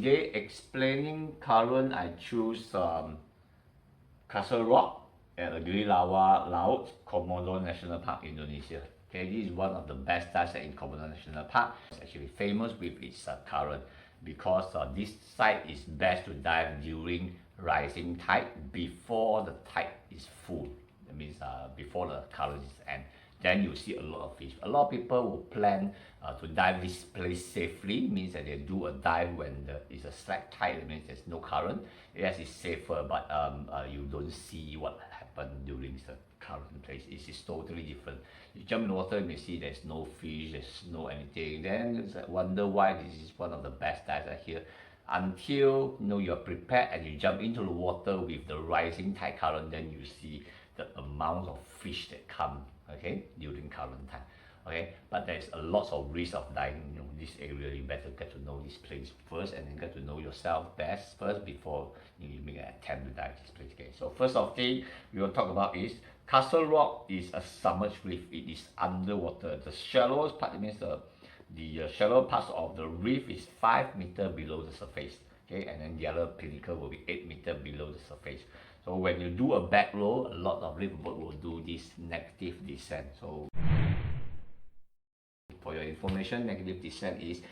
today explaining current, I choose Castle Rock at Agirilawa, Laut, Komodo National Park, Indonesia. Okay, this is one of the best dive sites in Komodo National Park. It's actually famous with its current because this site is best to dive during rising tide before the tide is full. That means before the current is end. Then you see a lot of fish. A lot of people will plan to dive this place safely. Means that they do a dive when it's a slack tide. That means there's no current. Yes, it's safer, but you don't see what happened during the current place. It's totally different. You jump in the water, you may see there's no fish, there's no anything. Then you wonder why this is one of the best dives here. Until you're prepared and you jump into the water with the rising tide current, then you see the amount of fish that come, okay, during current time. Okay, but there's a lot of risk of diving this area. You better get to know this place first and then get to know yourself best first before you make an attempt to dive this place. Okay, so first of thing we will talk about is Castle Rock is a submerged reef. It is underwater. The shallowest part, it means the shallow parts of the reef is 5 meters below the surface. Okay, and then the other pinnacle will be 8 meters below the surface. So when you do a back row, a lot of reef boat will do this negative descent. So for your information, negative descent is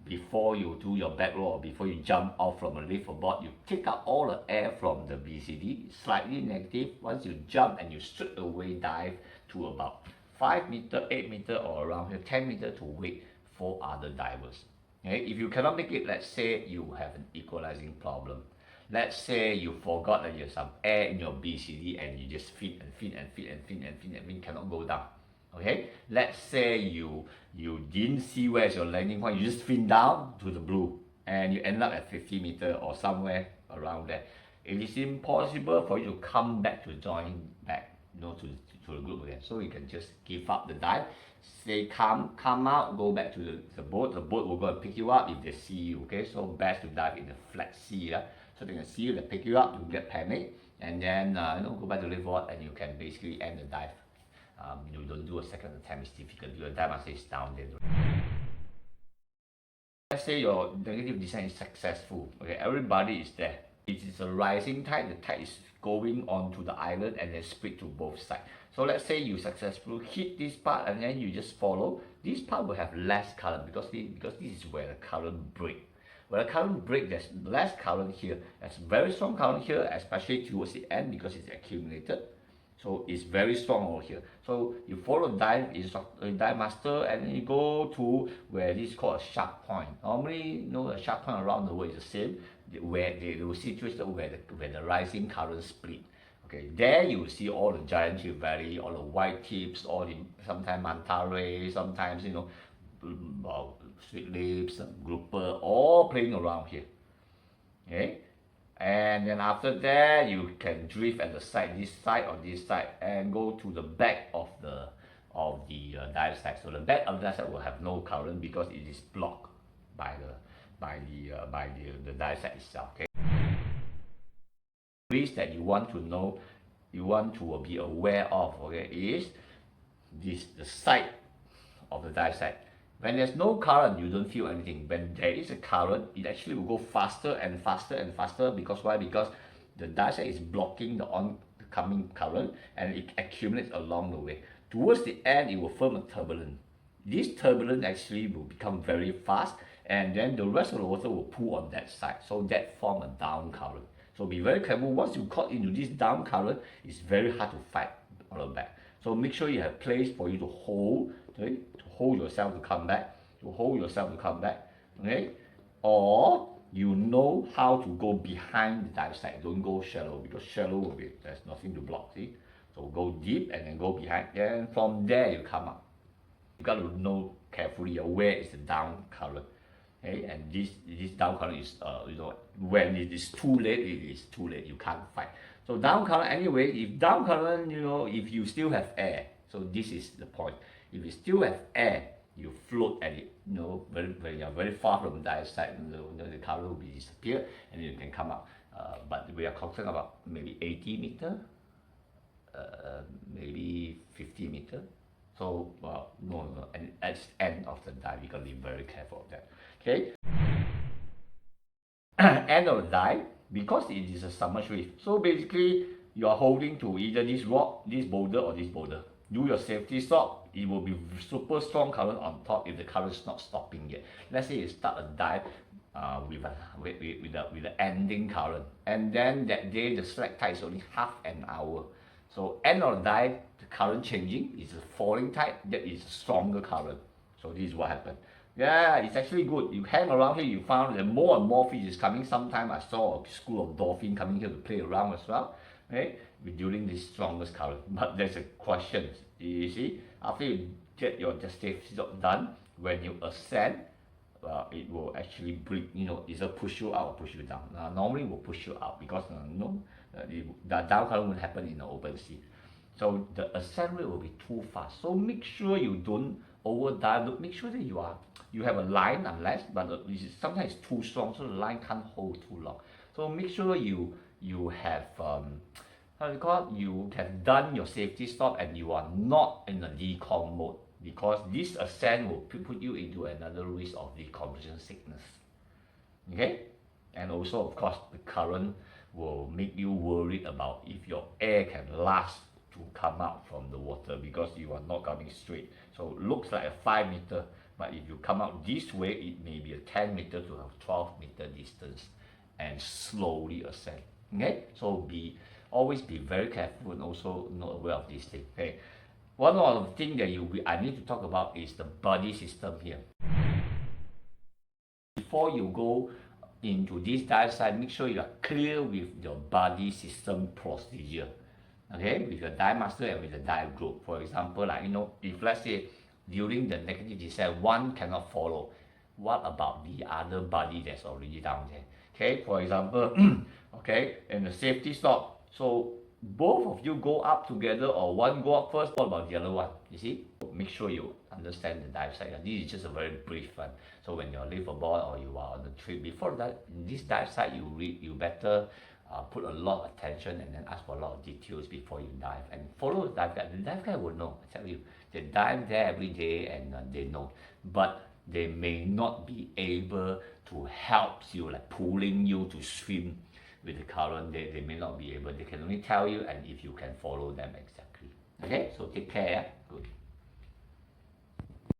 before you do your back row or before you jump off from a reef board, you take out all the air from the BCD, slightly negative. Once you jump and you straight away dive to about 5 meters, 8 meters or around here, 10 meters to wait for other divers. Okay? If you cannot make it, let's say you have an equalizing problem. Let's say you forgot that you have some air in your BCD and you just feed and feed and feed and feed and feed and feed, cannot go down. Okay, let's say you didn't see where's your landing point, you just fin down to the blue and you end up at 50 meters or somewhere around there. It is impossible for you to come back to join back to the group again. So you can just give up the dive, stay calm, come out, go back to the boat. The boat will go and pick you up if they see you. Okay, so best to dive in the flat sea. So they can see you, they pick you up, you get panic, and then go back to the board and you can basically end the dive. You don't do a second attempt, it's difficult. Your dive master is down there. Let's say your negative descent is successful. Okay, everybody is there. It is a rising tide. The tide is going onto the island and then split to both sides. So let's say you successfully hit this part and then you just follow. This part will have less current because this is where the current break. Where the current break, there's less current here. There's very strong current here, especially towards the end because it's accumulated. So it's very strong over here. So you follow dive master and then you go to where this is called a sharp point. Normally, a sharp point around the world is the same, where they will situate where the rising current split. Okay, there you will see all the giant trevally, all the white tips, all the sometimes manta rays, sometimes sweet lips, grouper, all playing around here. Okay. And then after that, you can drift at the side, this side or this side, and go to the back of the dive site. So the back of the dive site will have no current because it is blocked by the dive site itself. Okay. Risk that you want to know, you want to be aware of, okay, is the side of the dive site. When there's no current, you don't feel anything. When there is a current, it actually will go faster and faster and faster. Because why? Because the dive site is blocking the oncoming current and it accumulates along the way. Towards the end, it will form a turbulence. This turbulence actually will become very fast and then the rest of the water will pull on that side. So that forms a down current. So be very careful. Once you caught into this down current, it's very hard to fight on the back. So make sure you have place for you to hold, okay? Hold yourself to come back, okay? Or you know how to go behind the dive site. Don't go shallow because shallow will be, there's nothing to block, see? So go deep and then go behind. Then from there you come up. You got to know carefully where is the down current. Okay, and this down current is when it is too late, it is too late. You can't fight. So down current anyway. If down current, if you still have air, so this is the point. If you still have air, you float at it. Very far from the dive site. The current will disappear, and you can come up. But we are concerned about maybe 80 meters, maybe 50 meters. So no, and at the end of the dive, you gotta be very careful of that. Okay. end of the dive, because it is a submerged reef. So basically, you are holding to either this rock, this boulder, or this boulder. Do your safety stop. It will be super strong current on top if the current is not stopping yet. Let's say you start a dive with the ending current, and then that day the slack tide is only half an hour. So end of the dive, the current changing is a falling tide. That is a stronger current. So this is what happened. Yeah, it's actually good. You hang around here, you found that more and more fish is coming. Sometime I saw a school of dolphins coming here to play around as well, right? During this strongest current. But there's a question. You see, after you get your safety job done, when you ascend, it will actually break. Either push you out or push you down. Normally, it will push you out because the down current will happen in the open sea. So the ascent rate will be too fast. So make sure you don't overdive. Make sure that you have a line, unless, but sometimes it's too strong, so the line can't hold too long. So make sure you have how do you call it? You have done your safety stop and you are not in a decom mode, because this ascent will put you into another risk of decompression sickness. Okay, and also of course the current will make you worried about if your air can last to come out from the water, because you are not coming straight. So it looks like a 5 meter, but if you come out this way, it may be a 10 meter to a 12 meter distance and slowly ascend. Okay, so always be very careful and also not aware of these things. Okay, one of the things that I need to talk about is the buddy system here. Before you go into this dive site, make sure you are clear with your buddy system procedure. Okay, with your dive master and with the dive group. For example, if let's say during the negative descent, one cannot follow, what about the other buddy that's already down there? Okay, for example, okay, and the safety stop. So both of you go up together, or one go up first, what about the other one? You see, make sure you understand the dive site. This is just a very brief one. So when you're live aboard or you are on the trip, before that, this dive site, you better put a lot of attention and then ask for a lot of details before you dive, and follow the dive guide. The dive guide will know. I tell you, they dive there every day and they know, but they may not be able to help you, like pulling you to swim with the current. They may not be able. They can only tell you, and if you can follow them exactly. Okay, so take care. Good.